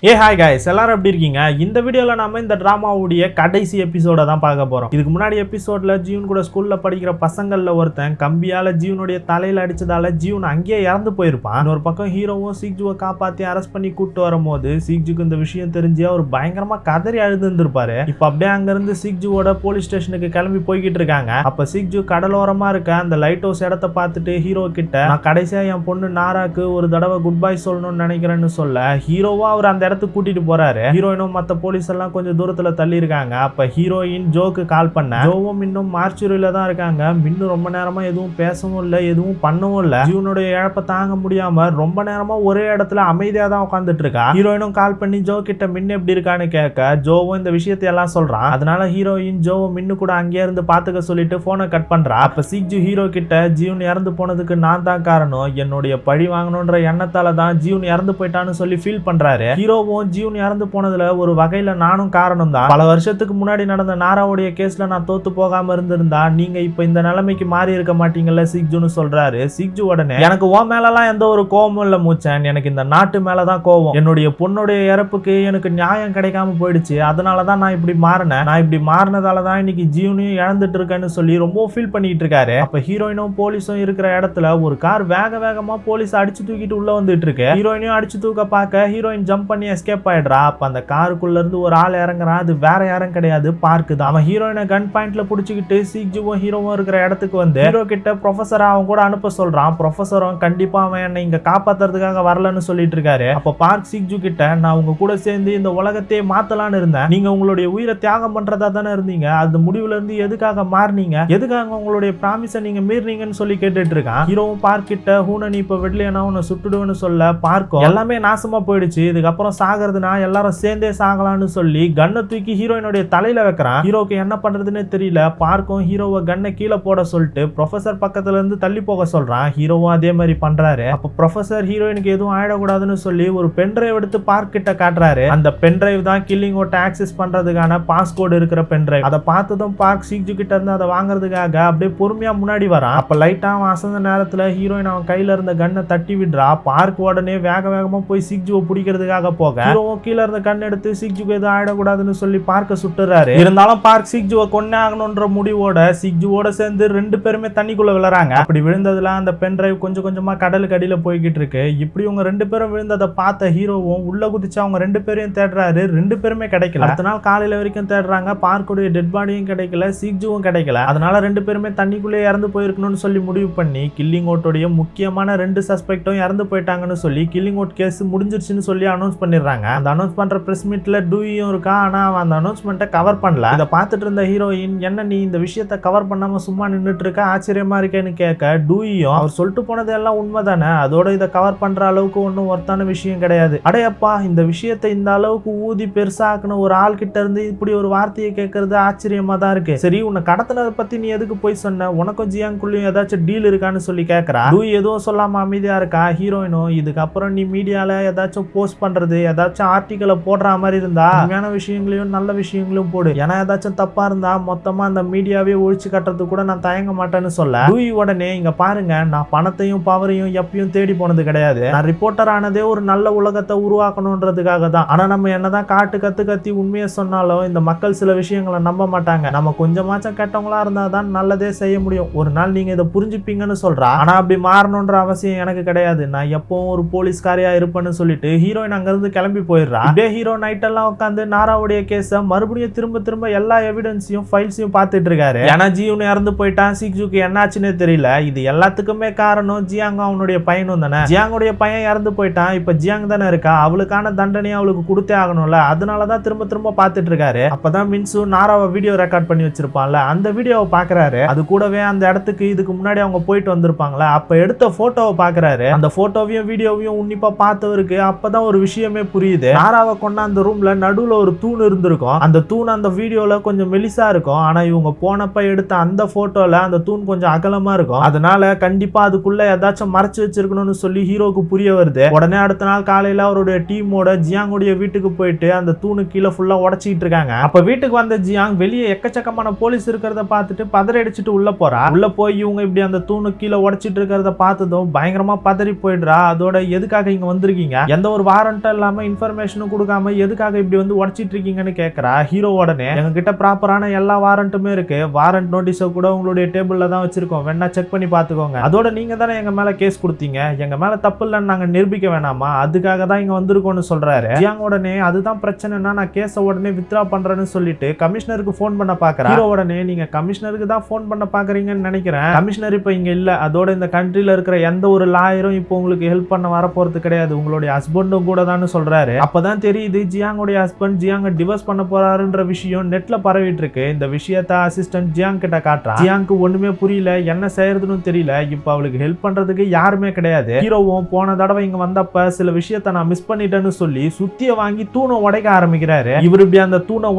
Hi guys எல்லாரும் எப்படி இருக்கீங்க? இந்த வீடியோல நாம இந்த டிராமாவுடைய கடைசி எபிசோட தான் பார்க்க போறோம். இதுக்கு முன்னாடி எபிசோட்ல ஜீவன் கூட ஸ்கூல்ல படிக்கிற பசங்கள்ல ஒருத்தன் கம்பியால ஜீவனுடைய தலையில அடிச்சதால ஜீவன் அங்கேயே இறந்து போயிருப்பான். இன்னொரு பக்கம் ஹீரோவும் சீக்ஜுவை காப்பாத்தி அரெஸ்ட் பண்ணி கூட்டு வரும்போது சீக்ஜுக்கு இந்த விஷயம் தெரிஞ்சு அவர் பயங்கரமா கதறி அழுதுருப்பாரு. இப்ப அப்படியே அங்க இருந்து சீக்ஜுவோட போலீஸ் ஸ்டேஷனுக்கு கிளம்பி போய்கிட்டு இருக்காங்க. அப்ப சீக்ஜு கடலோரமா இருக்க அந்த லைட் ஹவுஸ் இடத்தை பார்த்துட்டு ஹீரோ கிட்ட நான் கடைசியா என் பொண்ணு நாராக்கு ஒரு தடவை குட் பை சொல்லணும்னு நினைக்கிறேன்னு சொல்ல ஹீரோவா அவர் அந்த இடத்துக்கு கூட்டிட்டு போறாரு. ஹீரோயினும் மத்த போலீஸ் எல்லாம் கொஞ்சம் தூரத்துல தள்ளி இருக்காங்க. அப்ப ஹீரோயின் ஜோக்கு கால் பண்ண ஜோவும் இன்னும் மார்ச்சுரியில தான் இருக்காங்க. இன்னும் ரொம்ப நேரமா எதுவும் பேசவும் இல்ல, எதுவும் பண்ணவும் இல்ல. ஜீவனுடைய இழப்ப தாங்க முடியாம ரொம்ப நேரமா ஒரே இடத்துல அமைதியா தான் உட்காந்துட்டு இருக்கா. ஹீரோயினும் கால் பண்ணி ஜோ கிட்ட மின்னு எப்படி இருக்கான்னு கேட்க ஜோவும் இந்த விஷயத்தை எல்லாம் சொல்றான். அதனால ஹீரோயின் ஜோவும் மின்னு கூட அங்கே இருந்து பாத்துக்க சொல்லிட்டு போனை கட் பண்றா. அப்ப சீக்ஜு ஹீரோ கிட்ட ஜீவன் இறந்து போனதுக்கு நான் தான் காரணம், என்னுடைய பழி வாங்கணும்ன்ற எண்ணத்தால தான் ஜீவன் இறந்து போயிட்டான்னு சொல்லி ஃபீல் பண்றாரு. ஹீரோவும் ஜீவன் இறந்து போனதுல ஒரு வகையில நானும் காரணம் தான். பல வருஷத்துக்கு முன்னாடி நடந்த நாராவுடைய கேஸ்ல நான் தோத்து போகாம இருந்திருந்தா நீங்க இப்ப இந்த நிலைமைக்கு மாறி இருக்க மாட்டீங்கல்ல சீக்ஜுன்னு சொல்றாரு. சீக்ஜு உடனே எனக்கு ஓ மேலலாம் எந்த ஒரு கோபமும் இல்ல மூச்சன், எனக்கு இந்த நாட்டு மேலதான் கோபம். என்னுடைய பொண்ணுடைய இறப்புக்கு எனக்கு நியாயம் கிடைக்காம போயிடுச்சு, அதனாலதான் நான் இப்படி மாறினேன். நான் இப்படி மாறினதாலதான் இன்னைக்கு ஜீவனையும் இழந்துட்டு இருக்கேன்னு சொல்லி ரொம்ப ஃபீல் பண்ணிட்டு இருக்காரு. அப்ப ஹீரோயினும் போலீஸும் இருக்கிற இடத்துல ஒரு கார் வேகமா போலீஸ் அடிச்சு தூக்கிட்டு உள்ள வந்துட்டு இருக்கு. ஹீரோயினையும் அடிச்சு தூக்க பார்க்க ஹீரோயின் ஜம்ப் பண்ணி எஸ்கேப் ஆயிடுறா. அப்ப அந்த காருக்குள்ள இருந்து ஒரு ஆள் இறங்குறான். அது வேற யாரும் கிடையாது, பார்க்கு தான். அவன் ஹீரோயினை கன் பாயிண்ட்ல புடிச்சுக்கிட்டு சீக்ஜுவும் ஹீரோவும் இருக்கிற இடத்துக்கு வந்து ஹீரோ கிட்ட ப்ரொஃபஸர் அவன் கூட அனுப்ப சொல்றான். ப்ரொஃபஸரும் கண்டிப்பா அவன் என்னை இங்க காப்பாத்துறதுக்காக வரலன்னு சொல்லிட்டு இருக்காரு. அப்ப பார்க் சீக்ஜு கிட்ட நான் உங்க கூட சேர்ந்து இந்த உலகத்தையே மாத்தலான்னு இருந்தேன், நீங்க உங்களுடைய உயிரை தியாகம் பண்றதா தானே இருந்தீங்க, அது முடிவுல இருந்து எதுக்காக மாறினீங்க, எதுக்காக உங்களுடைய ப்ராமிஸை நீங்க மீறினீங்கன்னு சொல்லி கேட்டுட்டு இருக்கான். ஹீரோவும் பார்க் கிட்ட ஹூன நீ இப்ப வெட்லையா உன்னை சுட்டுடுவேன்னு சொல்ல பார்க்கும் எல்லாமே நாசமா போயிடுச்சு, இதுக்கப்புறம் சாகிறதுனா எல்லாரும் சேர்ந்தே சாகலாம்னு சொல்லி கன்னை தூக்கி ஹீரோயினுடைய தலையில வைக்கிறான். ஹீரோக்கு என்ன பண்றதுன்னு தெரியல. பார்க்கும் ஹீரோவை கன்னை கீழே போட சொல்லிட்டு ப்ரொஃபசர் பக்கத்துல இருந்து தள்ளி போக சொல்றான். ஹீரோவும் அதே மாதிரி பண்றாரு. அப்ப ப்ரொஃபசர் ஹீரோயினுக்கு எதுவும் ஆயிடக்கூடாதுன்னு சொல்லி ஒரு பென்டிரைவ் எடுத்து பார்க் கிட்ட காட்டுறாரு. அந்த பென்டிரைவ் தான் கில்லிங் ஓட்ட ஆக்சஸ் பண்றதுக்கான பாஸ்கோடு இருக்கிற பென்டிரைவ். அதை பார்த்ததும் பார்க் சீக்ஜு கிட்ட இருந்து அதை வாங்குறதுக்காக அப்படியே பொறுமையா முன்னாடி வரான். அப்ப லைட்டா அவன் அசந்த நேரத்துல ஹீரோயின் அவன் கையில இருந்த கன்னை தட்டி விடுறா. பார்க் உடனே வேகமா போய் சீக்ஜுவை பிடிக்கிறதுக்காக போக ஹீரோவும் கீழே இருந்த கண் எடுத்து சீக்ஜுக்கு எதுவும் ஆயிடக்கூடாதுன்னு சொல்லி பார்க்க சுட்டுறாரு. இருந்தாலும் பார்க் சீக்ஜுவை கொன்னே ஆகணும்ன்ற முடிவோட சீக்ஜுவோட சேர்ந்து ரெண்டு பேருமே தண்ணிக்குள்ள விழுறாங்க. அப்படி விழுந்ததுல அந்த பென் டிரைவ் கொஞ்சம் கொஞ்சமா கடலுக்கு அடியில போய்கிட்டு இருக்கு. இப்படி உங்க ரெண்டு பேரும் விழுந்ததை பார்த்த ஹீரோவும் உள்ள குதிச்சு அவங்க ரெண்டு பேரையும் தேடுறாரு. ரெண்டு பேருமே கிடைக்கல. அடுத்த நாள் காலையில வரைக்கும் தேடுறாங்க. பார்க்குடைய டெட் பாடியும் கிடைக்கல, சீக்ஜுவும் கிடைக்கல. அதனால ரெண்டு பேருமே தண்ணிக்குள்ளே இறந்து போயிருக்கணும்னு சொல்லி முடிவு பண்ணி கில்லிங் ஓட்டுடைய முக்கியமான ரெண்டு சஸ்பெக்டும் இறந்து போயிட்டாங்கன்னு சொல்லி கில்லிங் ஓட் கேஸ் முடிஞ்சிருச்சுன்னு சொல்லி அனௌன்ஸ் பண்ணிடுறாங்க. அந்த அனௌன்ஸ் பண்ற பிரஸ் மீட்ல டூயும் இருக்கா, ஆனா அவன் அந்த அனௌன்ஸ்மெண்ட்டை கவர் பண்ணல. இதை பார்த்துட்டு இருந்த ஹீரோயின் என்ன நீ இந்த விஷயத்தை கவர் பண்ணாம சும்மா நின்றுட்டு இருக்க, ஆச்சரியமா இருக்கேன்னு கேட்க டூயும் அவர் சொல்லிட்டு போனது எல்லாம் உண்மைதானே, அதோட இதை கவர் பண்ற அளவுக்கு ஒன்றும் ஒர்த்தான விஷயம் கிடையாது. அடையப்பா இந்த விஷயத்தை இந்த அளவுக்கு ஊதி பெருசாக்குன ஒரு ஆள் கிட்ட இருந்து இப்படி ஒரு வார்த்தையை கேட்கறது ஆச்சரியமா தான் இருக்கு. சரி உன்னை கடத்தினதை பத்தி நீ எதுக்கு போய் சொன்ன, உனக்கும் ஜியாங்குள்ளயும் ஏதாச்சும் டீல் இருக்கான்னு சொல்லி கேட்கறா. டூ எதுவும் சொல்லாம அமைதியா இருக்கா. ஹீரோயினும் இதுக்கப்புறம் நீ மீடியால ஏதாச்சும் போஸ்ட் பண்றது, ஏதாச்சும் ஆர்டிக்கலை போடுற மாதிரி இருந்தா உண்மையான விஷயங்களையும் நல்ல விஷயங்களையும் போடு, ஏன்னா ஏதாச்சும் தப்பா இருந்தா மொத்தமா அந்த மீடியாவே ஒழிச்சு கட்டுறது கூட நான் தயங்க மாட்டேன்னு சொல்ல டூயி உடனே இங்க பாருங்க நான் பணத்தையும் பவரையும் எப்பயும் தேடி போனது கிடையாது, நான் ரிப்போர்ட்டர் ஆனதே ஒரு நல்ல உலகத்தை உருவாக்கணும்ன்றதுக்காக தான். ஆனா நம்ம என்னதான் காட்டு கத்தி உண்மையை சொன்னாலும் இந்த மக்கள் சில விஷயங்களை நம்ப மாட்டாங்க, நம்ம கொஞ்சமாச்சும் கெட்டவங்களா இருந்தா தான் நல்லதே செய்ய முடியும், ஒரு நாள் நீங்க இதை புரிஞ்சுப்பீங்கன்னு சொல்றா. ஆனா அப்படி மாறணும்ன்ற அவசியம் எனக்கு கிடையாது, நான் எப்பவும் ஒரு போலீஸ்காரியா இருப்பேன்னு சொல்லிட்டு ஹீரோயின் அங்க இருந்து கிளம்பி போயிடுறா. அப்படியே ஹீரோ நைட் எல்லாம் உட்காந்து நாராவுடைய கேஸ மறுபடியும் திரும்ப எல்லா எவிடன்ஸையும் ஃபைல்ஸையும் பார்த்துட்டு இருக்காரு. ஏன்னா ஜீவன் இறந்து போயிட்டான், சீக்ஜுக்கு என்னாச்சுன்னே தெரியல. இது எல்லாத்துக்குமே காரணம் ஜியாங் அவனுடைய பையனும் தானே. ஜியாங்குடைய பையன் இறந்து போயிட்டான், இப்ப ஜியாங் தானே இருக்கா, அவளுக்கான தண்டனையை அவளுக்கு கொடுத்தே ஆகணும்ல, அதனாலதான் திரும்ப பார்த்துட்டு இருக்காரு. அப்பதான் மின்சு நாராவை வீடியோ ரெக்கார்ட் பண்ணி வச்சிருப்பான்ல, அந்த வீடியோவை பாக்குறாரு. அது கூடவே அந்த இடத்துக்கு இதுக்கு முன்னாடி அவங்க போயிட்டு வந்திருப்பாங்களா, அப்ப எடுத்த போட்டோவை பாக்குறாரு. அந்த போட்டோவையும் வீடியோவையும் உன்னிப்பா பார்த்தவருக்கு அப்பதான் ஒரு விஷயமே புரியுது. நாராவை கொண்ட அந்த ரூம்ல நடுவுல ஒரு தூண் இருந்திருக்கும், அந்த தூண் அந்த வீடியோல கொஞ்சம் மெலிசா இருக்கும், ஆனா இவங்க போனப்ப எடுத்த அந்த போட்டோல அந்த தூண் கொஞ்சம் அகலமா இருக்கும், அதனால கண்டிப்பா அதுக்குள்ள ஏதாச்சும் மறைச்சு வச்சிருக்கணும்னு சொல்லி ஹீரோக்கு புரிய வருது. உடனே அடுத்த நாள் காலையில அவருடைய டீமோட ஜியாங்குடைய வீட்டுக்கு போயிட்டு அந்த தூணு கீழே ஃபுல்லா உடைச்சிட்டு இருக்காங்க. அப்ப வீட்டுக்கு வந்த ஜியாங் வெளியே எக்கச்சக்கமான போலீஸ் இருக்கிறத பார்த்துட்டு பதறி அடிச்சுட்டு உள்ள போறா. உள்ள போய் இவங்க இப்படி அந்த தூணு கீழே உடைச்சிட்டு இருக்கிறத பார்த்ததும் பயங்கரமா பதறி போயிடுறா. அதோட எதுக்காக இங்க வந்திருக்கீங்க, எந்த ஒரு வாரண்ட்டும் சொல்லாம இன்ஃபர்மேஷனும் கொடுக்காம எதுக்காக இப்படி வந்து உடைச்சிட்டு இருக்கீங்கன்னு கேட்கறா. ஹீரோ உடனே எங்க கிட்ட ப்ராப்பரான எல்லா வாரண்ட்டுமே இருக்கு, வாரண்ட் நோட்டீஸை கூட உங்களுடைய டேபிள்ல தான் வச்சிருக்கோம், வேணா செக் பண்ணி பாத்துக்கோங்க. அதோட நீங்க தானே எங்க மேல கேஸ் கொடுத்தீங்க, எங்க மேல தப்பு இல்லைன்னு நாங்க நிரூபிக்க வேணாமா, அதுக்காக தான் இங்க வந்திருக்கோம்னு சொல்றாரு. ஜியாங் உடனே அதுதான் பிரச்சனைனா நான் கேஸை உடனே வித்ரா பண்றேன்னு சொல்லிட்டு கமிஷனருக்கு போன் பண்ண பாக்குறேன். ஹீரோ உடனே நீங்க கமிஷனருக்கு தான் போன் பண்ண பாக்குறீங்கன்னு நினைக்கிறேன், கமிஷனர் இப்ப இங்க இல்ல, அதோட இந்த கண்ட்ரில இருக்கிற எந்த ஒரு லாயரும் இப்போ உங்களுக்கு ஹெல்ப் பண்ண வர போறது கிடையாது, உங்களுடைய ஹஸ்பண்டும் கூட தான் சொல்றாரு. அப்பதான் தெரியுது ஜியாங்குடைய ஹஸ்பண்ட் ஜியாங்க டிவோர்ஸ் பண்ண போறாருன்ற விஷயம் நெட்ல பரவிட்டு இருக்கு. இந்த விஷயத்த அசிஸ்டன்ட் ஜியாங் கிட்ட காட்டுறான். ஜியாங்க்கு ஒண்ணுமே புரியல, என்ன செய்யறதுன்னு தெரியல, இப்ப அவளுக்கு ஹெல்ப் பண்றதுக்கு யாருமே கிடையாது. ஹீரோவும் போன தடவை இங்க வந்தப்ப சில விஷயத்த நான் மிஸ் பண்ணிட்டேன்னு சொல்லி சுத்திய வாங்கி தூணை உடைக்க ஆரம்பிக்கிறாரு. இவரு இப்படி அந்த தூணை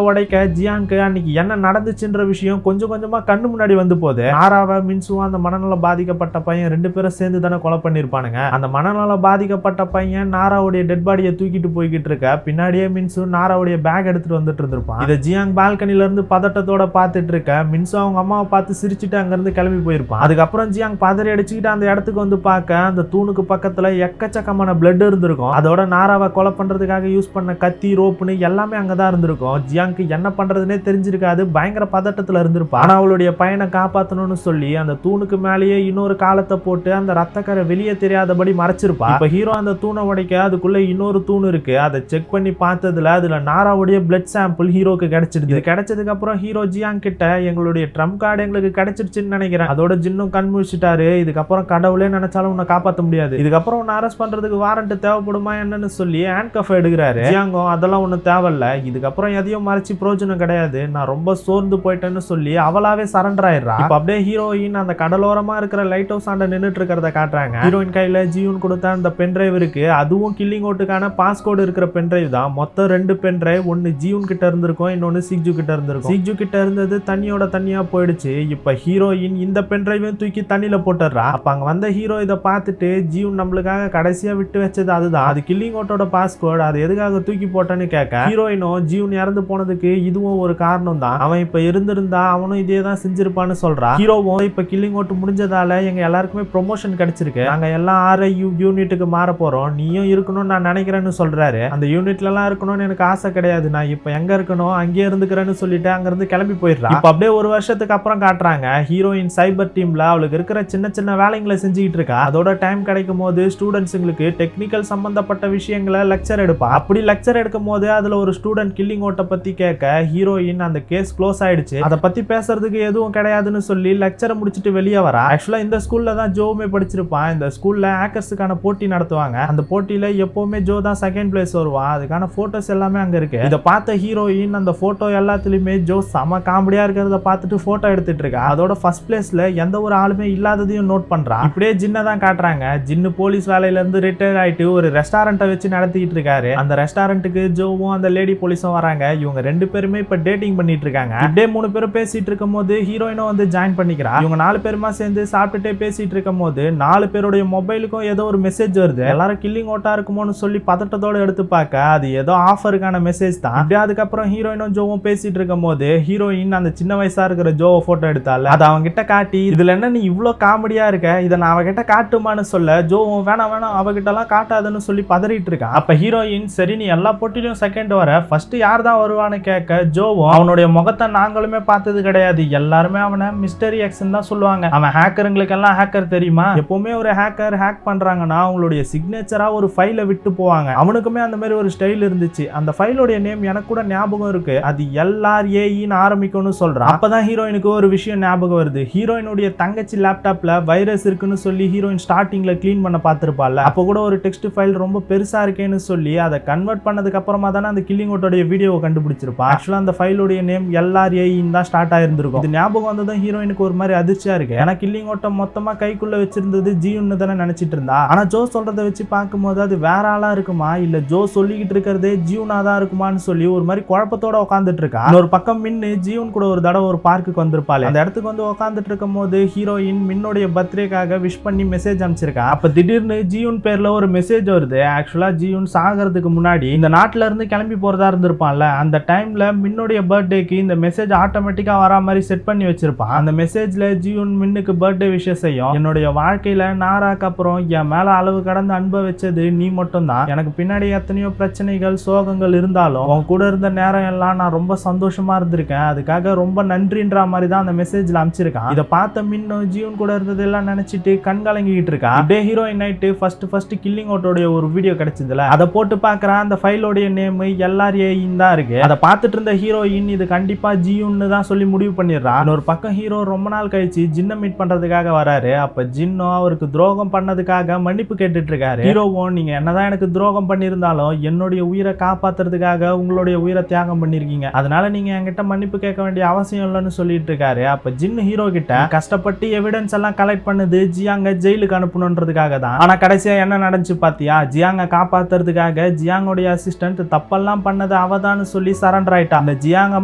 உடைக்க ஜியாங்க்கு அன்னைக்கு என்ன நடந்துச்சுன்ற விஷயம் கொஞ்சம் கொஞ்சமா கண்ணு முன்னாடி வந்து போகுது. நாராவ மின்சுவா அந்த மனநல பாதிக்கப்பட்ட பையன் ரெண்டு பேரும் சேர்ந்து தானே கொலை பண்ணிருப்பானுங்க. அந்த மனநல பாதிக்கப்பட்ட பையன் நாராவுடைய டெட் பாடியை தூக்கிட்டு போய்கிட்டு இருக்க, பின்னாடியே மின்சு நாராவுடைய பேக் எடுத்துட்டு வந்துட்டு இருந்திருப்பான். இதை ஜியாங் பால்கனில இருந்து பதட்டத்தோட பாத்துட்டு இருக்க, மின்சு அவங்க அம்மாவை பார்த்து சிரிச்சுட்டு அங்க இருந்து கிளம்பி போயிருப்பான். அதுக்கப்புறம் ஜியாங் பதறி அடிச்சுக்கிட்டு அந்த இடத்துக்கு வந்து பார்க்க அந்த தூணுக்கு பக்கத்துல எக்கச்சக்கமான பிளட் இருந்திருக்கும். அதோட நாராவை கொலை பண்றதுக்காக யூஸ் பண்ண கத்தி ரோப்புன்னு எல்லாமே அங்கதான் இருந்திருக்கும். ஜியாங்க்கு என்ன பண்றதுன்னே தெரிஞ்சிருக்காது, பயங்கர பதட்டத்துல இருந்திருப்பா. ஆனா அவளுடைய பையனை காப்பாத்தணும்னு சொல்லி அந்த தூணுக்கு மேலேயே இன்னொரு காலத்தை போட்டு அந்த ரத்தக்கரை வெளியே தெரியாதபடி மறைச்சிருப்பா. இப்ப ஹீரோ அந்த தூணை உடைக்க அதுக்குள்ள இன்னொரு தூண் இருக்கு, அதை செக் பண்ணி பார்த்ததுல அதுல நாராவுடைய பிளட் சாம்பிள் ஹீரோக்கு கிடைச்சிடுது. இது கிடைச்சதுக்கு அப்புறம் ஹீரோ ஜியாங் கிட்ட எங்களுடைய ட்ரம்ப் கார்டு எங்களுக்கு கிடைச்சிருச்சுன்னு நினைக்கிறேன், அதோட ஜின்னும் கண் முழிச்சிட்டாரு, இதுக்கப்புறம் கடவுளே நினைச்சாலும் உன்னை காப்பாற்ற முடியாது, இதுக்கப்புறம் உன்னை அரெஸ்ட் பண்றதுக்கு வாரண்ட் தேவைப்படுமா என்னன்னு சொல்லி ஹேண்ட்கஃப் எடுக்கிறாரு. ஜியாங்கும் அதெல்லாம் ஒன்றும் தேவையில்ல, இதுக்கப்புறம் எதையும் மறைச்சு பிரோஜனம் கிடையாது, நான் ரொம்ப சோர்ந்து போயிட்டேன்னு சொல்லி அவளாவே சரண்டர் ஆயிடுறா. இப்ப அப்படியே ஹீரோயின் அந்த கடலோரமா இருக்கிற லைட் ஹவுஸ் ஆண்ட நின்றுட்டு இருக்கிறத காட்டுறாங்க. ஹீரோயின் கையில ஜியூன் கொடுத்த அந்த பென்ட்ரைவ் இருக்கு, அதுவும் கில்லிங் ஓட்டுக்கான பாஸ்கோடு இருக்கிற பென்ட்ரைவ் தான். மொத்தம் 2 பென்ட்ரைவ், ஒன்னு ஜியூன் கிட்ட இருந்திருக்கும், இன்னொன்னு சிக்ஜு கிட்ட இருந்திருக்கும். சிக்ஜு கிட்ட இருந்தது தண்ணியோட தண்ணியா போயிடுச்சு. இப்ப ஹீரோயின் இந்த பென்ட்ரைவையும் தூக்கி தண்ணியில போட்டுறா. அப்ப அங்க வந்த ஹீரோ இதை பார்த்துட்டு ஜியூன் நம்மளுக்காக கடைசியா விட்டு வச்சது அதுதான், அது கில்லிங் ஓட்டோட பாஸ்கோடு, அது எதுக்காக தூக்கி போட்டேன்னு கேட்க ஹீரோயினும் ஜியூன் இறந்து போனதுக்கு இதுவும் ஒரு காரணம் தான், அவன் இப்ப இருந்திருந்தா அவனும் இதே தான் செஞ்சிருப்பான்னு சொல்றா. ஹீரோவும் இப்ப கில்லிங் ஓட்டு முடிஞ்சதால எங்க எல்லாருக்குமே ப்ரொமோஷன் கிடைச்சிருக்கு, நாங்க எல்லாம் RIU யூனிட்டுக்கு மாற போறோம், நீயும் இருக்கணும்னு நான் நினைக்கிறேன்னு சொல்றாரு. அந்த யூனிட்ல எல்லாம் இருக்கணும்னு எனக்கு ஆசை கிடையாது, நான் இப்ப எங்க இருக்கணும் அங்கேயே இருந்துக்கிறேன்னு சொல்லிட்டு அங்க இருந்து கிளம்பி போயிடுறா. இப்ப அப்படியே ஒரு வருஷத்துக்கு அப்புறம் காட்டுறாங்க ஹீரோயின் சைபர் டீம்ல அவளுக்கு இருக்கிற சின்ன சின்ன வேலைங்களை செஞ்சுக்கிட்டு இருக்கா. அதோட டைம் கிடைக்கும் போது ஸ்டூடெண்ட்ஸுங்களுக்கு டெக்னிக்கல் சம்பந்தப்பட்ட விஷயங்களை லெக்சர் எடுப்பா. அப்படி லெக்சர் எடுக்கும் போது அதுல ஒரு ஸ்டூடெண்ட் கில்லிங் ஓட்ட பத்தி கேட்க ஹீரோயின் அந்த கேஸ் க்ளோஸ் ஆயிடுச்சு, அதை பத்தி பேசுறதுக்கு எதுவும் கிடையாதுன்னு சொல்லி லெக்சரை முடிச்சுட்டு வெளியே வரா. ஆக்சுவலா இந்த ஸ்கூல்ல தான் ஜோவுமே படிச்சிருப்பான். இந்த ஸ்கூல்ல ஹேக்கர்ஸுக்கான போட்டி நடத்துவாங்க, அந்த போட்டியில எப்பவுமே ஜோ தான் செகண்ட் பிளேஸ் வருவான், அதுக்கான போட்டோஸ் எல்லாமே அங்க இருக்கு. இதை பார்த்த ஹீரோயின் அந்த போட்டோ எல்லாத்துலயுமே ஜோ செம காமெடியா இருக்கிறத பார்த்துட்டு போட்டோ எடுத்துட்டு இருக்கா. அதோட ஃபர்ஸ்ட் பிளேஸ்ல எந்த ஒரு ஆளுமே இல்லாததையும் நோட் பண்றா. இப்படியே ஜின்னை தான் காட்டுறாங்க. ஜின்னு போலீஸ் வேலையில இருந்து ரிட்டையர் ஆயிட்டு ஒரு ரெஸ்டாரண்ட்டை வச்சு நடத்திட்டு இருக்காரு. அந்த ரெஸ்டாரண்ட்டுக்கு ஜோவும் அந்த லேடி போலீஸும் வராங்க. இவங்க 2 பேருமே இப்ப டேட்டிங் பண்ணிட்டு இருக்காங்க. இப்படியே 3 பேரும் பேசிட்டு இருக்கும் போது ஹீரோயினும் வந்து ஜாயின் பண்ணிக்கிறா. இவங்க 4 பேருமா சேர்ந்து சாப்பிட்டுட்டே பேசிட்டு இருக்கும் போது 4 பேருடைய மொபைலுக்கும் ஏதோ ஒரு மெசேஜ் வருது. எல்லாரும் கில்லிங் ஓட்டா இருக்குமோன்னு சொல்லி பதட்டத்தோட எடுத்து பார்க்க அது ஏதோ ஆஃபருக்கான மெசேஜ் தான். அப்படியே அதுக்கப்புறம் ஹீரோயினும் ஜோவும் பேசிட்டு இருக்கும் போது ஹீரோயின் அந்த சின்ன வயசா இருக்கிற ஜோவை போட்டோ எடுத்தால அதை அவங்க கிட்ட காட்டி, இதுல என்ன நீ இவ்வளவு காமெடியா இருக்க, இதை நான் அவகிட்ட காட்டுமான்னு சொல்ல ஜோவும் வேணாம் வேணாம் அவகிட்ட எல்லாம் காட்டாதுன்னு சொல்லி பதறிட்டு இருக்கான். அப்ப ஹீரோயின் சரி நீ எல்லா போட்டிலையும் செகண்ட் வர, ஃபர்ஸ்ட் யார் தான் வருவான்னு கேட்க ஜோவும் அவனுடைய முகத்தை நாங்களுமே பார்த்தது கிடையாது, எல்லாருமே அவனை மிஸ்டரி எக்ஸ்ன்னு தான் சொல்லுவாங்க, அவன் ஹேக்கருங்களுக்கு எல்லாம் ஹேக்கர் தெரியுமா, எப்பவுமே ஒரு ஹேக்கர் ஹேக் பண்றாங்கன்னா அவங்களுடைய சிக்னேச்சரா ஒரு ஃபைலை விட்டு போவாங்க, அவனுக்குமே அந்த மாதிரி ஒரு ஸ்டைல் இருந்துச்சு, அந்த ஃபைலோடைய நேம் எனக்கு கூட ஞாபகம் இருக்கு, அது LRAEன்னு ஆரம்பிக்கும்னு சொல்றான். அப்பதான் ஹீரோயினுக்கு ஒரு விஷயம் ஞாபகம் வருது, ஹீரோயினுடைய தங்கச்சி லேப்டாப்ல வைரஸ் இருக்குன்னு சொல்லி ஹீரோயின் ஸ்டார்டிங்ல கிளீன் பண்ண பார்த்திருப்பாள், அப்ப கூட ஒரு டெக்ஸ்ட் ஃபைல் ரொம்ப பெருசா இருக்கேன்னு சொல்லி அதை கன்வெர்ட் பண்ணதுக்கு அப்புறமா தானே அந்த கில்லிங் ஓட்டோட வீடியோவை கண்டுபிடிச்சிருப்பான். ஆக்சுவலா அந்த ஃபைலோடைய நேம் LRAEன்னு தான் ஸ்டார்ட் ஆயிருந்திருக்கும். இது ஞாபகம் வந்ததும் ஹீரோயினுக்கு ஒரு மாதிரி அதிர்ச்சியா இருக்கு. ஏன்னா கில்லிங் ஓட்டம் மொத்தமா கைக்குள்ள வச்சிருந்தது ஜியூன்னு தானே நினைச்சிட்டு இருந்தா. ஆனா ஜோ சொல்றதை வச்சு பார்க்கும்போது அது வேற ஆளா இருக்குமா இல்ல ஜோ சொல்லிக்கிட்டு இருக்கிறதே ஜியூனா தான் இருக்குமான்னு சொல்லி ஒரு மாதிரி குழப்பத்தோட உட்காந்துட்டு இருக்கா. ஒரு பக்கம் மின்னு ஜியூன் கூட ஒரு தடவை ஒரு பார்க்குக்கு வந்திருப்பாள். அந்த இடத்துக்கு வந்து உட்காந்துட்டு இருக்கும் போது ஹீரோயின் மின்னுடைய பர்த்டேக்காக விஷ் பண்ணி மெசேஜ் அனுப்பிச்சிருக்கா. அப்ப திடீர்னு ஜியூன் பேர்ல ஒரு மெசேஜ் வருது. ஆக்சுவலா ஜியூன் சாகிறதுக்கு முன்னாடி இந்த நாட்டுல இருந்து கிளம்பி போறதா இருந்திருப்பான்ல, அந்த டைம்ல மின்னுடைய பர்த்டேக்கு இந்த மெசேஜ் ஆட்டோமேட்டிக்கா வரா மாதிரி செட் பண்ணி வச்சிருப்பான். அந்த மெசேஜ்ல ஜியூன் மின்னுக்கு பர்த்டே விஷயம் செய்யும், என்னுடைய வாழ்க்கையில நாராக்கு அப்புறம் என் மேல அளவு கடந்து அன்பை வச்சது நீ மட்டும் தான், எனக்கு பின்னாடி எத்தனையோ பிரச்சனைகள் சோகங்கள் இருந்தாலும் உன் கூட இருந்த நேரம் எல்லாம் நான் ரொம்ப சந்தோஷமா இருந்திருக்கேன், அதுக்காக ரொம்ப நன்றின்ற மாதிரி தான் அந்த மெசேஜ்ல அமைச்சிருக்கான். இதை பார்த்த மின்னு ஜியூன் கூட இருந்ததெல்லாம் நினைச்சிட்டு கண் கலங்கிட்டு இருக்கா. அப்படியே ஹீரோயின் நைட்டு ஃபர்ஸ்ட் கில்லிங் அவுட்டோட ஒரு வீடியோ கிடைச்சதுல அதை போட்டு பாக்குறான். அந்த ஃபைலோடைய நேம் எல்லாரையும் தான் இருக்கு. அதை பார்த்துட்டு இருந்த ஹீரோயின் இது கண்டிப்பா ஜியூன்னு தான் சொல்லி முடிவு பண்ணிடுறான். ஒரு பக்கம் ஹீரோ ரொம்ப நாள் கழிச்சு ஜின்னை மீட் பண்றதுக்காக வராரு. அப்ப ஜின்னோ அவருக்கு துரோகம் பண்ணதுக்காக மன்னிப்பு கேட்டுட்டு இருக்காரு. ஹீரோவும் நீங்க என்னதான் எனக்கு துரோகம் பண்ணிருந்தாலும் என்னுடைய உயிரை காப்பாத்துறதுக்காக உங்களுடைய உயிரை தியாகம் பண்ணிருக்கீங்க, அதனால நீங்க என்கிட்ட மன்னிப்பு கேட்க வேண்டிய அவசியம் இல்லைன்னு சொல்லிட்டு இருக்காரு. அப்ப ஜின்னு ஹீரோ கிட்ட கஷ்டப்பட்டு எவிடன்ஸ் எல்லாம் கலெக்ட் பண்ணுது ஜியாங்க ஜெயிலுக்கு அனுப்பணுன்றதுக்காக தான். ஆனா கடைசியா என்ன நடந்துச்சு பாத்தியா, ஜியாங்க காப்பாத்துறதுக்காக ஜியாங்கோடைய அசிஸ்டன்ட் தப்பெல்லாம் பண்ணது அவதான்னு சொல்லி சரண்டர் ஆயிட்டா. அந்த ஜியாங்க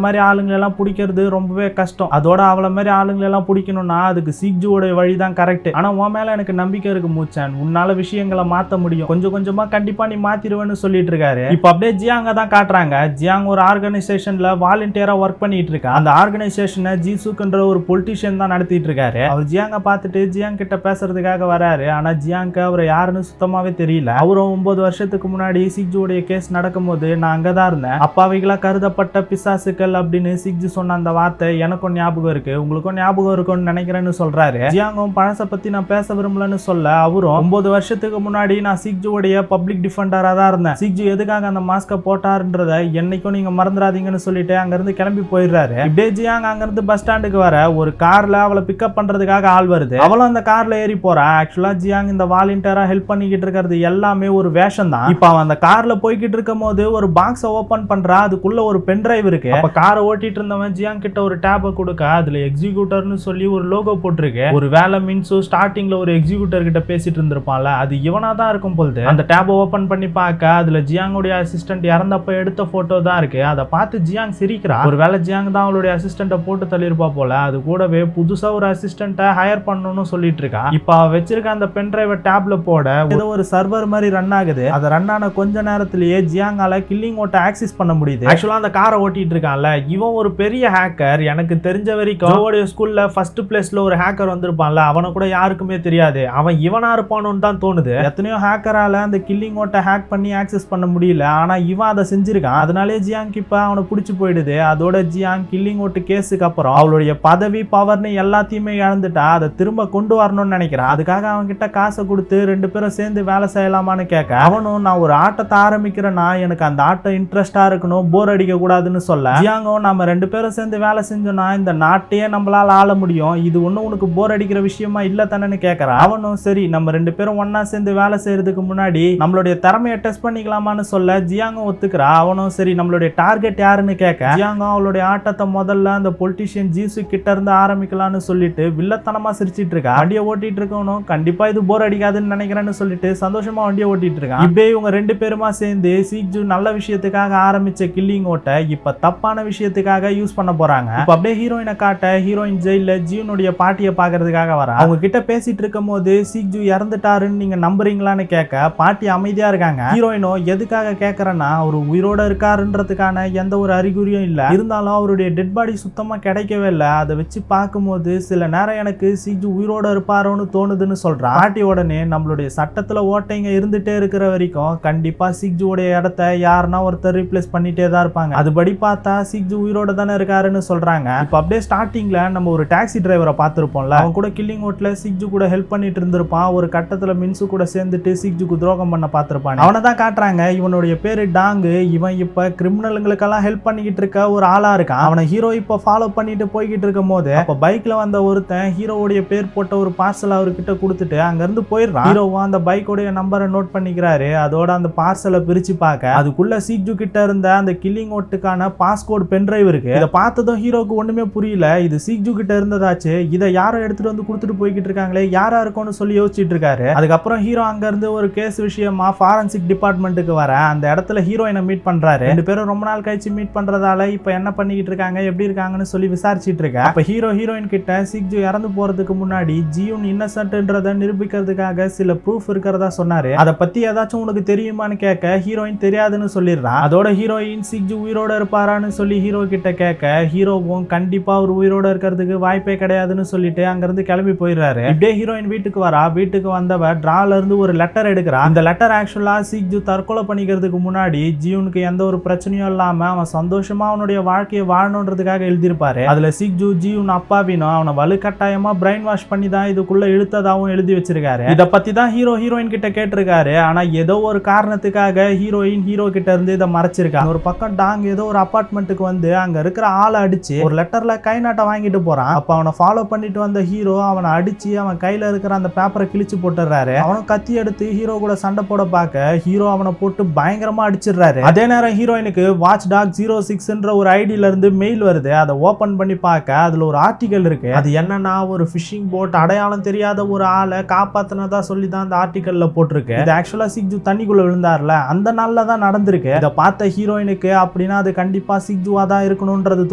மாதிரி ஆளுங்களை எல்லாம் பிடிக்கிறது ரொம்பவே கஷ்டம். அதோட அவள மாதிரி ஆளுங்களை எல்லாம் பிடிக்கணும்னா அதுக்கு சிக்ஜுவோட வழிதான் கரெக்ட். ஆனா உன் மேல எனக்கு நம்பிக்கை இருக்கு மூச்சான், உன்னால விஷயங்களை மாத்த முடியும், கொஞ்சம் கொஞ்சமா கண்டிப்பா நீ மாத்திருவேன்னு சொல்லிட்டு இருக்காரு. இப்ப அப்படியே ஜியாங்க தான் காட்டுறாங்க. ஜியாங் ஒரு ஆர்கனைசேஷன்ல வாலண்டியரா ஒர்க் பண்ணிட்டு இருக்கா. அந்த ஆர்கனைசேஷனை ஜிசுக்குன்ற ஒரு பொலிட்டிஷியன் தான் நடத்திட்டு இருக்காரு. அவர் ஜியாங்க பார்த்துட்டு ஜியாங் கிட்ட பேசுறதுக்காக வராரு. ஆனா ஜியாங்க அவரை யாருன்னு சுத்தமாவே தெரியல. அவரும் 9 வருஷத்துக்கு முன்னாடி சிக்ஜுடைய கேஸ் நடக்கும்போது நான் அங்கதான் இருந்தேன், அப்பாவிகளா கருதப்பட்ட பிசாசுக்கள் அப்படின்னு சிக்ஜு சொன்ன அந்த வார்த்தை எனக்கும் ஞாபகம் இருக்கு, உங்களுக்கும் ஞாபகம் இருக்கும்னு நினைக்கிறேன்னு சொல்றாரு. ஜியாங்கும் பழச பத்தி நான் பேச விரும்பலன்னு சொல்ல அவரும் 9 வருஷத்துக்கு முன்னாடி நான் சிக்ஜுடைய பப்ளிக் டிஃபெண்டரா தான் இருந்தேன், சிக்ஜு எதுக்காக அந்த மாஸ்க போட்டாருன்றத என்னைக்கும் நீங்க மறந்துடாதீங்கன்னு சொல்லிட்டு அங்கிருந்து கிளம்பி போயிடுறாரு. இப்படியே ஜியாங் அங்கிருந்து பஸ் ஸ்டாண்டுக்கு வர ஒரு கார்ல அவளை பிக்கப் பண்றதுக்காக ஆள் வருது. அவளும் அந்த கார்ல ஏறி போறா. ஆக்சுவலா ஜியாங் இந்த வாலண்டியரா ஹெல்ப் பண்ணிக்கிட்டு இருக்கிறது எல்லாமே ஒரு வேஷம் தான். இப்ப அவன் அந்த கார்ல போய்கிட்டு இருக்கும் போது ஒரு பாக்ஸை ஓபன் பண்றா. அதுக்குள்ள ஒரு பென் டிரைவ் இருக்கு. அப்ப காரை ஓட்டிட்டு இருந்தவன் ஜியாங் கிட்ட ஒரு டேபை கொடுக்க அதுல எக்ஸிக்யூட்டர்னு சொல்லி ஒரு லோகோ போட்டிருக்கு. ஒரு வேலை மீன்ஸோ ஸ்டார்டிங்ல ஒரு எக்ஸிக்யூட்டர் கிட்ட பேசிட்டு இருந்திருப்பான்ல, அது இவனா தான் இருக்கும் போது. அந்த டேபை ஓபன் பண்ணி பார்க்க அதுல ஜியாங்குடைய அசிஸ்டன்ட் இறந்தப்ப எடுத்த போட்டோ தான் இருக்கு. அதை பார்த்து ஜியாங் சிரிக்கிறா. ஒரு வேலை ஜியாங் தான் அவளுடைய அசிஸ்டன்ட்டை போட்டு தள்ளிருப்பா போல. அது கூடவே புதுசா ஒரு அசிஸ்டன்ட்டை ஹையர் பண்ணணும்னு சொல்லிட்டு இருக்கா. இப்ப அவ வச்சிருக்க அந்த பென் டிரைவை டேப்ல போட ஏதோ ஒரு சர்வர் மாதிரி ரன் ஆகுது. அது ரன் ஆன கொஞ்ச நேரத்திலேயே ஜியாங்கால கில்லிங் ஓட்ட ஆக்சஸ் பண்ண முடியுது. ஆக்சுவலா அந்த காரை ஓட்டிட்டு இருக்கான்ல இவன் ஒரு பெரிய ஹேக்கர். எனக்கு தெரிஞ்ச வரைக்கும் ஸ்கூல்ல ஃபர்ஸ்ட் பிளேஸ்ல ஒரு ஹேக்கர் வந்திருப்பான்ல, அவனை கூட யாருக்குமே தெரியாது. அவன் இவனா இருப்பானு தான் தோணுது. எத்தனையோ ஹேக்கரால அந்த கில்லிங் ஓட்ட ஹேக் பண்ணி ஆக்சஸ் பண்ண முடியல, ஆனா இவன் அதை செஞ்சிருக்கான். அதனாலே ஜியாங் இப்ப அவனை பிடிச்சு போயிடுது. அதோட ஜியாங் கில்லிங் ஓட்டு கேஸுக்கு அப்புறம் அவளுடைய பதவி பவர்னு எல்லாத்தையுமே இழந்துட்டா. அதை திரும்ப கொண்டு வரணும்னு நினைக்கிறான். அதுக்காக அவன் கிட்ட காசை கொடுத்து 2 பேரும் சேர்ந்து வேலை செய்யலாமான்னு கேட்க அவனும் நான் ஒரு ஆட்டத்தை ஆரம்பிக்கிறேன்னா எனக்கு அந்த ஆட்டம் இன்ட்ரெஸ்டா இருக்கணும், போர் அடிக்க கூடாதுன்னு சொல்ல ஜியாங்கும் நம்ம 2 பேரும் சேர்ந்து வேலை செஞ்சோம்னா இந்த நாட்டையே நம்மளால ஆள முடியும், இது ஒன்னும் உனக்கு போர் அடிக்கிற விஷயமா இல்ல தானேன்னு கேட்கறான். அவனும் சரி நம்ம 2 பேரும் ஒன்னா சேர்ந்து வேலை செய்யறதுக்கு முன்னாடி நம்மளுடைய திறமையை டெஸ்ட் பண்ணிக்கலாமான்னு சொல்ல ஜியாங்கும் ஒத்துக்கிறா. அவனும் சரி நம்மளுடைய டார்கெட் யாருன்னு கேட்க ஜியாங்கும் அவளுடைய ஆட்டத்தை முதல்ல அந்த பொலிட்டிஷியன் ஜீசு கிட்ட இருந்து ஆரம்பிக்கலாம்னு சொல்லிட்டு வில்லத்தனமா சிரிச்சிட்டு இருக்கா. வண்டியை ஓட்டிட்டு இருக்கணும் கண்டிப்பா இது போர் அடிக்காதுன்னு நினைக்கிறேன்னு சொல்லிட்டு சந்தோஷமா வண்டியை ஓட்டிட்டு இருக்கான். இப்படியே இவங்க 2 பேருமா சேர்ந்து சிக்ஜு நல்ல விஷயத்துக்காக ஆரம்பிச்ச கில்லிங் ஓட்ட இப்ப தப்பான விஷயத்துக்காக யூஸ் பண்ண போறாங்க. இப்ப அப்படியே ஹீரோயினை காட்ட ஹீரோயின் ஜெயில ஜியூனுடைய பாட்டியை பாக்குறதுக்காக வர அவங்க கிட்ட பேசிட்டு இருக்கும் போது சிக்ஜு இறந்துட்டாருன்னு நீங்க நம்புறீங்களான்னு கேட்க பாட்டி அமைதியா இருக்காங்க. ஹீரோயினோ எதுக்காக கேட்கறேன்னா அவர் உயிரோட இருக்காருன்றதுக்கான எந்த ஒரு அறிகுறியும் இல்ல, இருந்தாலும் அவருடைய டெட் பாடி சுத்தமா கிடைக்கவே இல்லை, அதை வச்சு பார்க்கும்போது சில நேரம் எனக்கு சிக்ஜு உயிரோட இருப்பாரோன்னு தோணுதுன்னு சொல்றான். பாட்டி உடனே நம்மளுடைய சட்டத்துல ஓட்டைங்க இருந்துட்டே இருக்கிற வரைக்கும் கண்டிப்பா சிக்ஜுடைய இடத்த யாருன்னா ஒருத்தர் ரீப்ளேஸ் பண்ணிட்டே தான் இருப்பாங்க, அதுபடி பார்த்தா சிக்ஜு உயிரோட தானே இருக்காருன்னு சொல்றாங்க. இப்ப அப்படியே ஸ்டார்டிங்ல நம்ம ஒரு டாக்ஸி டிரைவரை பார்த்திருப்போம்ல, அவன் கூட கில்லிங் ஓட்ல சிக்ஜு கூட ஹெல்ப் பண்ணிட்டு இருந்திருப்பான். ஒரு கட்டத்துல மின்சு கூட சேர்ந்துட்டு சிக்ஜுக்கு துரோகம் பண்ண பார்த்திருப்பான். அவனை தான் காட்டுறாங்க. இவனுடைய பேரு டாங்கு. இவன் இப்ப கிரிமினலுங்களுக்கெல்லாம் ஹெல்ப் பண்ணிக்கிட்டு இருக்க ஒரு ஆளா இருக்கான். அவனை ஹீரோ இப்ப ஃபாலோ பண்ணிட்டு போய்கிட்டு இருக்கும் போது அப்ப பைக்ல வந்த ஒருத்தன் ஹீரோவுடைய பேர் போட்ட ஒரு பார்சல் அவர்கிட்ட கொடுத்துட்டு அங்க இருந்து போயிடுறான். ஹீரோவா அந்த பைக்கோடைய நம்பரை நோட் பண்ணிக்கிறாரு. அதோட அந்த பார்சலை பிரிச்சு பார்க்க அதுக்குள்ள சிக்ஜு கிட்ட இருந்த அந்த கில்லிங் ஓட்டுக்கான பாஸ்கோட் பென் டிரைவ் இருக்கு. இதை பார்த்ததும் ஹீரோக்கு ஒண்ணுமே புரியல, இது சிக்ஜு கிட்ட இருந்ததாச்சு, இதை யாரோ எடுத்துட்டு வந்து கொடுத்துட்டு போய்கிட்டு இருக்காங்களே, யாரா இருக்கும்னு சொல்லி யோசிச்சுட்டு இருக்காரு. அதுக்கப்புறம் ஹீரோ அங்க இருந்து ஒரு கேஸ் விஷயமா ஃபாரன்சிக் டிபார்ட்மெண்ட்டுக்கு வர அந்த இடத்துல ஹீரோயினை மீட் பண்றாரு. 2 பேரும் ரொம்ப நாள் கழிச்சு மீட் பண்றதால இப்ப என்ன பண்ணிக்கிட்டு இருக்காங்க எப்படி இருக்காங்கன்னு சொல்லி விசாரிச்சுட்டு இருக்க அப்ப ஹீரோயின் கிட்ட சிக்ஜு இறந்து போறதுக்கு முன்னாடி ஜியூன் இன்னசென்ட்ன்றத நிரூபிக்கிறதுக்காக சில ப்ரூஃப் இருக்கிறதா சொன்னாரு, அதை பத்தி ஏதாச்சும் உனக்கு தெரியுமான்னு கேட்க ஹீரோயின் தெரியாதுன்னு சொல்லிடுறான். அதோட ஹீரோயின் சிக்ஜு உயிரோட இருப்பாரான்னு சொல்லி ஹீரோ கிட்ட கேட்க ஹீரோவும் கண்டிப்பா ஒரு உயிரோட இருக்கிறதுக்கு வாய்ப்பே கிடையாதுன்னு சொல்லிட்டு அங்க இருந்து கிளம்பி போயிடுறாரு. இப்படியே ஹீரோயின் வீட்டுக்கு வரா. வீட்டுக்கு வந்தவ டிரால இருந்து ஒரு லெட்டர் எடுக்கிறா. அந்த லெட்டர் ஆக்சுவலா ஆக்சுவலா சிக்ஜு தற்கொலை பண்ணிக்கிறதுக்கு முன்னாடி ஜியூனுக்கு எந்த ஒரு பிரச்சனையும் இல்லாம அவன் சந்தோஷமா அவனுடைய வாழ்க்கையை வாழணுன்றதுக்காக எழுதியிருப்பாரு. அதுல சிக்ஜு ஜியூன் அப்பாவினும் அவனை வலுக்கட்டாயமா பிரெயின் வாஷ் பண்ணி தான் இதுக்குள்ள இழுத்ததாகவும் எழுதி வச்சிருக்காரு. இதை பத்தி தான் ஹீரோயின் கிட்ட கேட்டிருக்காரு. ஆனா ஏதோ ஒரு காரணத்துக்காக ஹீரோ கிட்ட இருந்து இதை மறைச்சிருக்காங்க. ஒரு பக்கம் டாங் ஏதோ ஒரு அபார்ட்மெண்ட்டுக்கு வந்து அங்க இருக்கிற ஆளை அடிச்சு ஒரு லெட்டர்ல கை நாட்டை வாங்கிட்டு போறான். அப்ப அவனை ஃபாலோ பண்ணிட்டு வந்த ஹீரோ அவனை அடிச்சு அவன் கையில இருக்கிற அந்த பேப்பரை கிழிச்சு போட்டுறாரு. அவனும் கத்தி எடுத்து ஹீரோ கூட சண்டை போட பார்க்க ஹீரோ அவனை போட்டு பயங்கரமா அடிச்சிடுறாரு. அதே நேரம் ஹீரோயினுக்கு வாட்ச் டாக் 06ன்ற ஒரு ஐடியில இருந்து மெயில் வருது. அதை ஓபன் பண்ணி பார்க்க அதுல ஒரு ஆர்டிகல் இருக்கு. அது என்னன்னா ஒரு ஃபிஷிங் போட் அடையாளம் தெரியாத ஒரு ஆளை காப்பாத்தினதா சொல்லி தான் அந்த ஆர்டிகல்ல போட்டிருக்கு. இது ஆக்சுவலா சிக்ஜு தண்ணிக்குள்ள விழுந்தார்ல அந்த நாள்ல தான் நடந்திருக்கு. இதை பார்த்த ஹீரோயினுக்கு அப்படின்னா அது கண்டிப்பா சிக்ஜுவா தான் இருக்கணும்ன்றது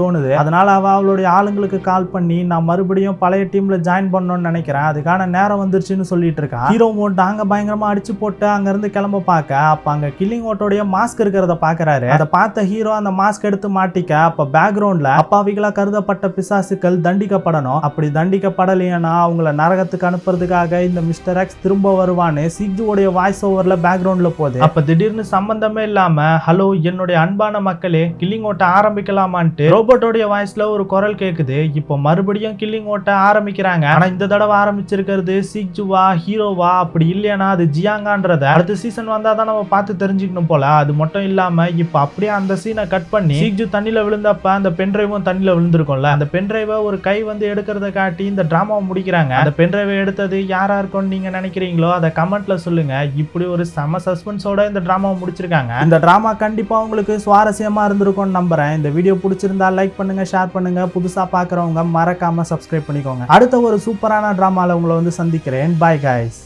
தோணுது. அதனால அவளுடைய ஆளுங்களுக்கு கால் பண்ணி நான் மறுபடியும் பழைய டீம்ல ஜாயின் பண்ணணும்னு நினைக்கிறேன், அதுக்கான நேரம் வந்துருச்சுன்னு சொல்லிட்டு இருக்கா. ஹீரோ டாங்க பயங்கரமா அடிச்சு போட்டு அங்க இருந்து கிளம்ப பார்க்க அப்ப அங்க கில்லிங் ஓட்டோடைய மாஸ்க் இருக்கிறத பாக்குறாரு. அதை பார்த்த ஹீரோ அந்த மாஸ்க் எடுத்து மாட்டிக்க அப்ப பேக்ரவுண்ட்ல அப்பாவிகளா கருதப்பட்ட பிசாசுக்கள் தண்டிக்கப்படணும், அப்படி தண்டிக்கப்படலைன்னா அவங்கள நரகத்துக்கு அனுப்புறதுக்காக இந்த மிஸ்டர் எக்ஸ் திரும்ப வருவான்னு சிக்ஜுவோடைய வாய்ஸ் ஓவர்ல பேக்ரவுண்ட்ல போகுது. அப்ப திடீர்னு சம்பந்தமே இல்லாம ஹலோ என்னுடைய அன்பான மக்களே கில்லிங் ஓட்ட ஆரம்பிக்கலாமான்ட்டு ரோபோட்டோடைய வாய்ஸ்ல ஒரு குரல் கேக்குது. இப்போ மறுபடியும் கில்லிங் ஓட்ட ஆரம்பிக்கிறாங்க. ஆனா இந்த தடவை ஆரம்பிச்சிருக்கிறது சிக்ஜுவா ஹீரோவா அப்படி இல்லையா அது ஜியாங்கான்றத அடுத்த சீசன் வந்தா தான் நம்ம பார்த்து தெரிஞ்சுக்கணும் போல. அது மட்டும் இல்லாம இப்ப அப்படியே அந்த சீனை கட் பண்ணி சிக்ஜு தண்ணியில விழுந்தப்ப அந்த பென்ட்ரைவும் தண்ணியில விழுந்திருக்கும்ல, அந்த பென்ட்ரைவை ஒரு கை வந்து எடுக்கிறத காட்டி இந்த டிராமாவை முடிக்கிறாங்க. அந்த பென்ட்ரைவை எடுத்தது யாரா இருக்கும்னு நீங்க நினைக்கிறீங்களோ அதை கமெண்ட்ல சொல்லுங்க. இப்படி ஒரு செம சஸ்பென்ஸோட இந்த டிராமாவை முடிச்சிருக்காங்க. இந்த டிராமா கண்டிப்பா உங்களுக்கு சுவாரஸ்யமா இருந்திருக்கும்னு நம்புறேன். இந்த வீடியோ பிடிச்சிருந்தா லைக் பண்ணுங்க, ஷேர் பண்ணுங்க, புதுசா பாக்குறவங்க மறக்காம சப்ஸ்கிரைப் பண்ணிக்கோங்க. அடுத்த ஒரு சூப்பரான டிராமால உங்களை வந்து சந்திக்கிறேன். Bye guys.